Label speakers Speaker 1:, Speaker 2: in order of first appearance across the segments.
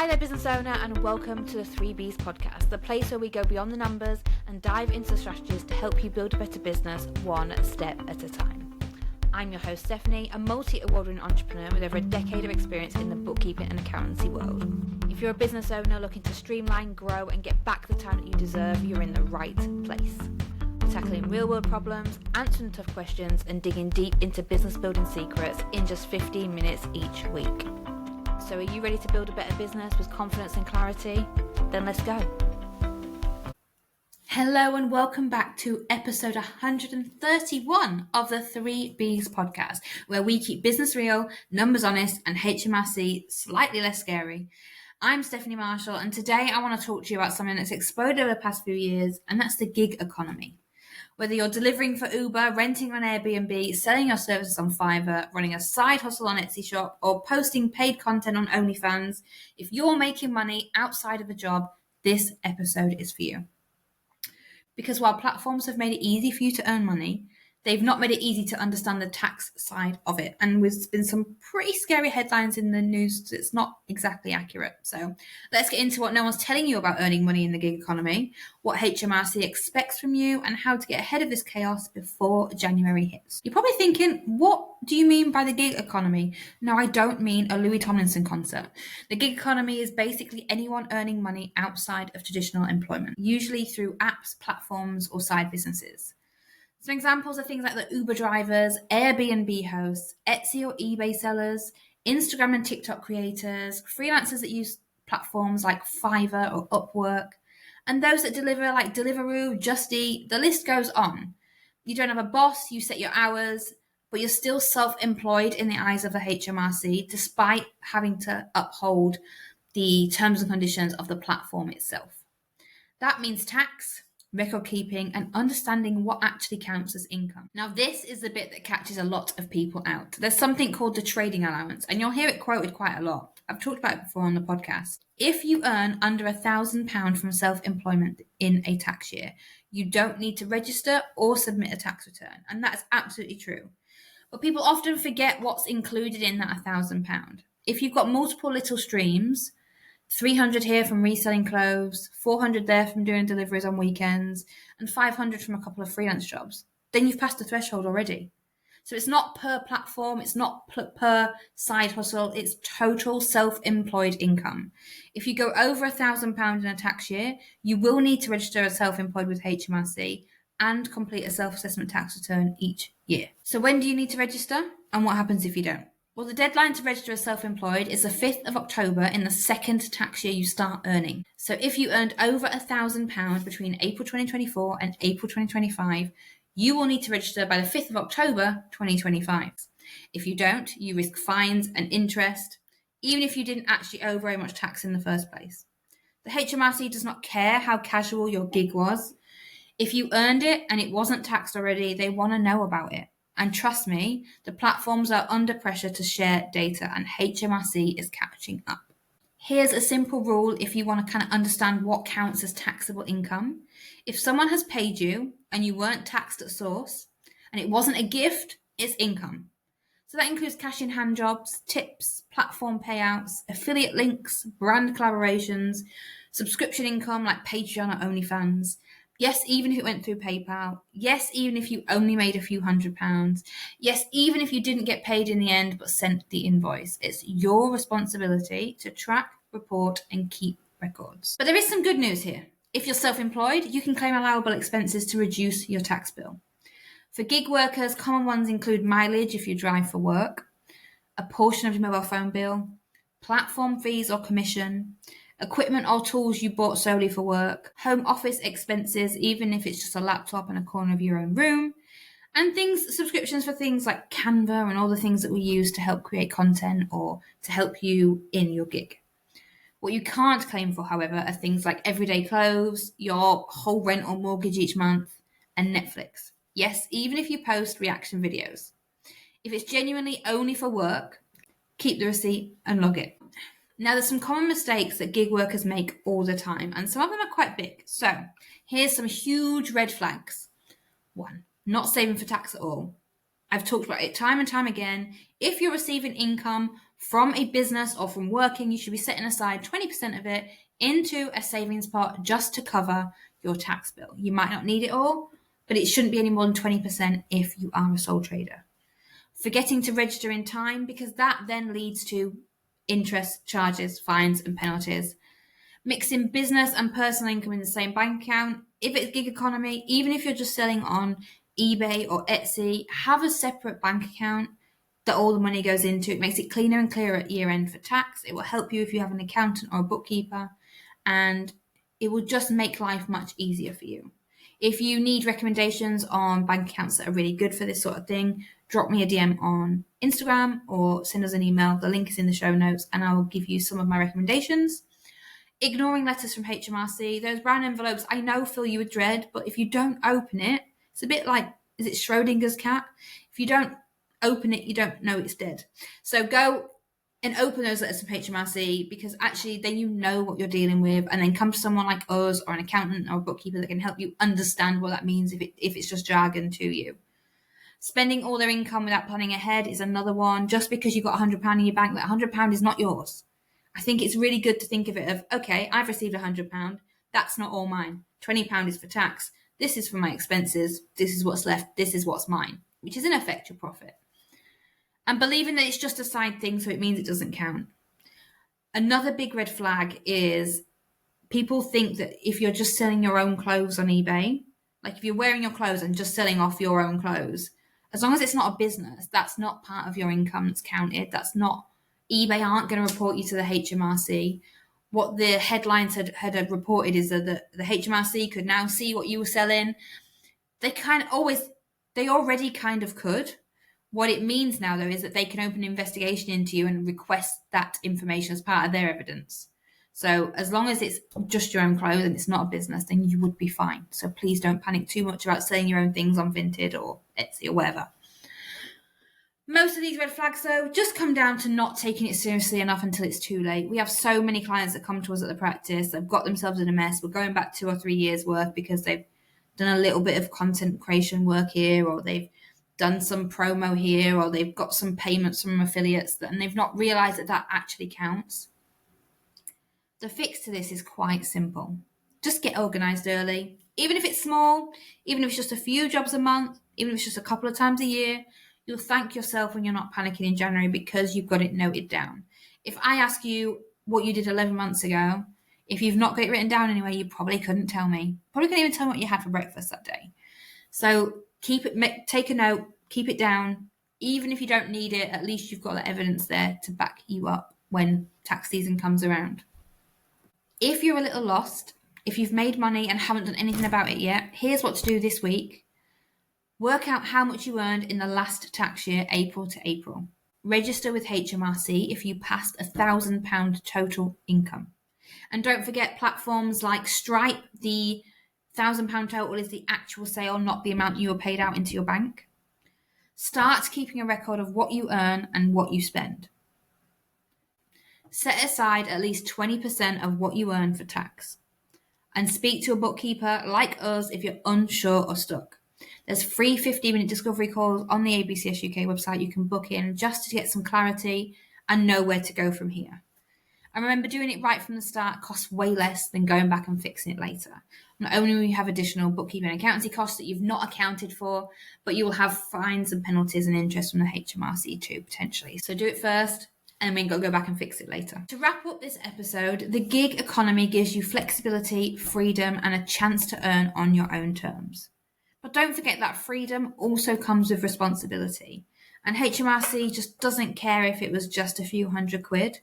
Speaker 1: Hi there, business owner, and welcome to the 3Bs podcast, the place where we go beyond the numbers and dive into strategies to help you build a better business one step at a time. I'm your host, Stephanie, a multi-award-winning entrepreneur with over a decade of experience in the bookkeeping and accountancy world. If you're a business owner looking to streamline, grow, and get back the time that you deserve, you're in the right place. We're tackling real-world problems, answering tough questions, and digging deep into business-building secrets in just 15 minutes each week. So are you ready to build a better business with confidence and clarity? Then let's go. Hello and welcome back to episode 131 of the 3Bs podcast, where we keep business real, numbers honest, and HMRC slightly less scary. I'm Stephanie Marshall, and today I want to talk to you about something that's exploded over the past few years, and that's the gig economy. Whether you're delivering for Uber, renting on Airbnb, selling your services on Fiverr, running a side hustle on Etsy shop, or posting paid content on OnlyFans, if you're making money outside of a job, this episode is for you. Because while platforms have made it easy for you to earn money, they've not made it easy to understand the tax side of it. And there's been some pretty scary headlines in the news that's not exactly accurate. So let's get into what no one's telling you about earning money in the gig economy, what HMRC expects from you, and how to get ahead of this chaos before January hits. You're probably thinking, what do you mean by the gig economy? No, I don't mean a Louis Tomlinson concert. The gig economy is basically anyone earning money outside of traditional employment, usually through apps, platforms, or side businesses. Some examples are things like the Uber drivers, Airbnb hosts, Etsy or eBay sellers, Instagram and TikTok creators, freelancers that use platforms like Fiverr or Upwork, and those that deliver like Deliveroo, Just Eat, the list goes on. You don't have a boss, you set your hours, but you're still self-employed in the eyes of the HMRC, despite having to uphold the terms and conditions of the platform itself. That means tax, record keeping, and understanding what actually counts as income. Now, this is the bit that catches a lot of people out. There's something called the trading allowance, and you'll hear it quoted quite a lot. I've talked about it before on the podcast. If you earn under £1,000 from self-employment in a tax year, you don't need to register or submit a tax return, and that's absolutely true. But people often forget what's included in that £1,000. If you've got multiple little streams, 300 here from reselling clothes, 400 there from doing deliveries on weekends, and 500 from a couple of freelance jobs, then you've passed the threshold already. So it's not per platform, it's not per side hustle, it's total self-employed income. If you go over £1,000 in a tax year, you will need to register as self-employed with HMRC and complete a self-assessment tax return each year. So when do you need to register, and what happens if you don't? Well, the deadline to register as self-employed is the 5th of October in the second tax year you start earning. So if you earned over £1,000 between April 2024 and April 2025, you will need to register by the 5th of October 2025. If you don't, you risk fines and interest, even if you didn't actually owe very much tax in the first place. The HMRC does not care how casual your gig was. If you earned it and it wasn't taxed already, they want to know about it. And trust me, the platforms are under pressure to share data, and HMRC is catching up. Here's a simple rule if you want to kind of understand what counts as taxable income. If someone has paid you and you weren't taxed at source, and it wasn't a gift, it's income. So that includes cash in hand jobs, tips, platform payouts, affiliate links, brand collaborations, subscription income like Patreon or OnlyFans. Yes, even if it went through PayPal. Yes, even if you only made a few £100s. Yes, even if you didn't get paid in the end but sent the invoice. It's your responsibility to track, report, and keep records. But there is some good news here. If you're self-employed, you can claim allowable expenses to reduce your tax bill. For gig workers, common ones include mileage if you drive for work, a portion of your mobile phone bill, platform fees or commission, equipment or tools you bought solely for work, home office expenses, even if it's just a laptop in a corner of your own room, and subscriptions for things like Canva and all the things that we use to help create content or to help you in your gig. What you can't claim for, however, are things like everyday clothes, your whole rent or mortgage each month, and Netflix. Yes, even if you post reaction videos. If it's genuinely only for work, keep the receipt and log it. Now, there's some common mistakes that gig workers make all the time, and some of them are quite big. So here's some huge red flags. 1, not saving for tax at all. I've talked about it time and time again. If you're receiving income, from a business or from working, you should be setting aside 20% of it into a savings pot just to cover your tax bill. You might not need it all, but it shouldn't be any more than 20% if you are a sole trader. Forgetting to register in time, because that then leads to interest, charges, fines, and penalties. Mixing business and personal income in the same bank account. If it's gig economy, even if you're just selling on eBay or Etsy, have a separate bank account that all the money goes into. It makes it cleaner and clearer at year end for tax. It will help you if you have an accountant or a bookkeeper, and it will just make life much easier for you. If you need recommendations on bank accounts that are really good for this sort of thing, drop me a DM on Instagram or send us an email. The link is in the show notes, and I will give you some of my recommendations. Ignoring letters from HMRC, those brown envelopes I know fill you with dread, but if you don't open it, it's a bit like, is it Schrodinger's cat? If you don't open it, you don't know it's dead. So go and open those letters from HMRC, because actually then you know what you're dealing with, and then come to someone like us or an accountant or a bookkeeper that can help you understand what that means if it's just jargon to you. Spending all their income without planning ahead is another one. Just because you've got £100 in your bank, that £100 is not yours. I think it's really good to think of it of, okay, I've received £100. That's not all mine. £20 is for tax. This is for my expenses. This is what's left. This is what's mine, which is in effect your profit. And believing that it's just a side thing, so it means it doesn't count. Another big red flag is people think that if you're just selling your own clothes on eBay, like if you're wearing your clothes and just selling off your own clothes, as long as it's not a business, that's not part of your income that's counted. That's not, eBay aren't going to report you to the HMRC. What the headlines had reported is that the HMRC could now see what you were selling. They already kind of could. What it means now, though, is that they can open an investigation into you and request that information as part of their evidence. So as long as it's just your own clothes and it's not a business, then you would be fine. So please don't panic too much about selling your own things on Vinted or Etsy or whatever. Most of these red flags, though, just come down to not taking it seriously enough until it's too late. We have so many clients that come to us at the practice. They've got themselves in a mess. We're going back 2 or 3 years' work because they've done a little bit of content creation work here, or they've done some promo here, or they've got some payments from affiliates, and they've not realised that that actually counts. The fix to this is quite simple. Just get organised early. Even if it's small, even if it's just a few jobs a month, even if it's just a couple of times a year, you'll thank yourself when you're not panicking in January because you've got it noted down. If I ask you what you did 11 months ago, if you've not got it written down anywhere, you probably couldn't tell me. Probably couldn't even tell me what you had for breakfast that day. So take a note, keep it down. Even if you don't need it, at least you've got the evidence there to back you up when tax season comes around. If you're a little lost, if you've made money and haven't done anything about it yet, here's what to do this week. Work out how much you earned in the last tax year, April to April. Register with HMRC if you passed £1,000 total income. And don't forget platforms like Stripe, the £1,000 total is the actual sale, not the amount you were paid out into your bank. Start keeping a record of what you earn and what you spend. Set aside at least 20% of what you earn for tax. And speak to a bookkeeper like us if you're unsure or stuck. There's free 15-minute discovery calls on the ABCS UK website you can book in just to get some clarity and know where to go from here. And remember, doing it right from the start costs way less than going back and fixing it later. Not only will you have additional bookkeeping and accountancy costs that you've not accounted for, but you will have fines and penalties and interest from the HMRC too, potentially. So do it first, and then go back and fix it later. To wrap up this episode, the gig economy gives you flexibility, freedom, and a chance to earn on your own terms. But don't forget that freedom also comes with responsibility. And HMRC just doesn't care if it was just a few £100.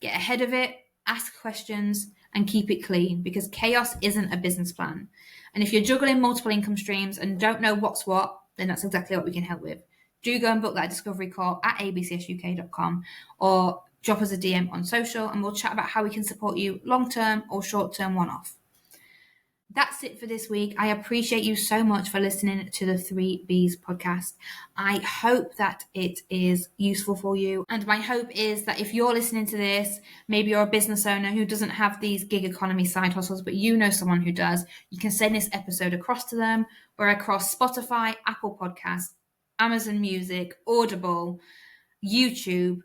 Speaker 1: Get ahead of it, ask questions, and keep it clean, because chaos isn't a business plan. And if you're juggling multiple income streams and don't know what's what, then that's exactly what we can help with. Do go and book that discovery call at abcsuk.com or drop us a DM on social, and we'll chat about how we can support you long-term or short-term one-off. That's it for this week. I appreciate you so much for listening to the 3Bs podcast. I hope that it is useful for you. And my hope is that if you're listening to this, maybe you're a business owner who doesn't have these gig economy side hustles, but you know someone who does, you can send this episode across to them. We're across Spotify, Apple Podcasts, Amazon Music, Audible, YouTube,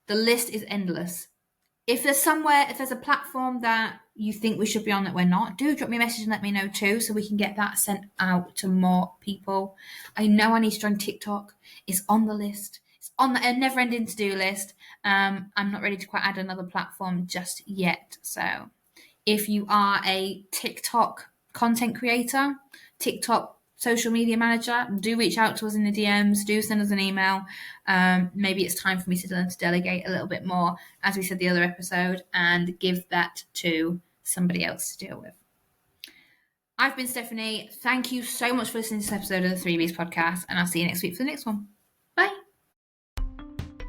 Speaker 1: The list is endless. If there's a platform that you think we should be on that we're not, do drop me a message and let me know too, so we can get that sent out to more people. I know I need to join TikTok. It's on the list. It's on the never-ending to-do list. I'm not ready to quite add another platform just yet. So if you are a TikTok content creator, TikTok social media manager, do reach out to us in the DMs, do send us an email. Maybe it's time for me to learn to delegate a little bit more, as we said the other episode, and give that to somebody else to deal with. I've been Stephanie. Thank you so much for listening to this episode of the 3Bs podcast, and I'll see you next week for the next one. Bye.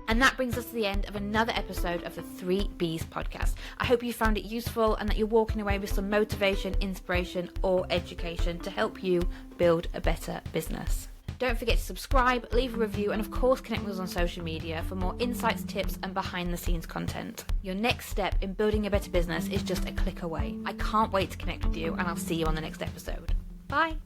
Speaker 1: And that brings us to the end of another episode of the 3Bs podcast. I hope you found it useful and that you're walking away with some motivation, inspiration, or education to help you build a better business. Don't forget to subscribe, leave a review, and of course connect with us on social media for more insights, tips, and behind the scenes content. Your next step in building a better business is just a click away. I can't wait to connect with you, and I'll see you on the next episode. Bye.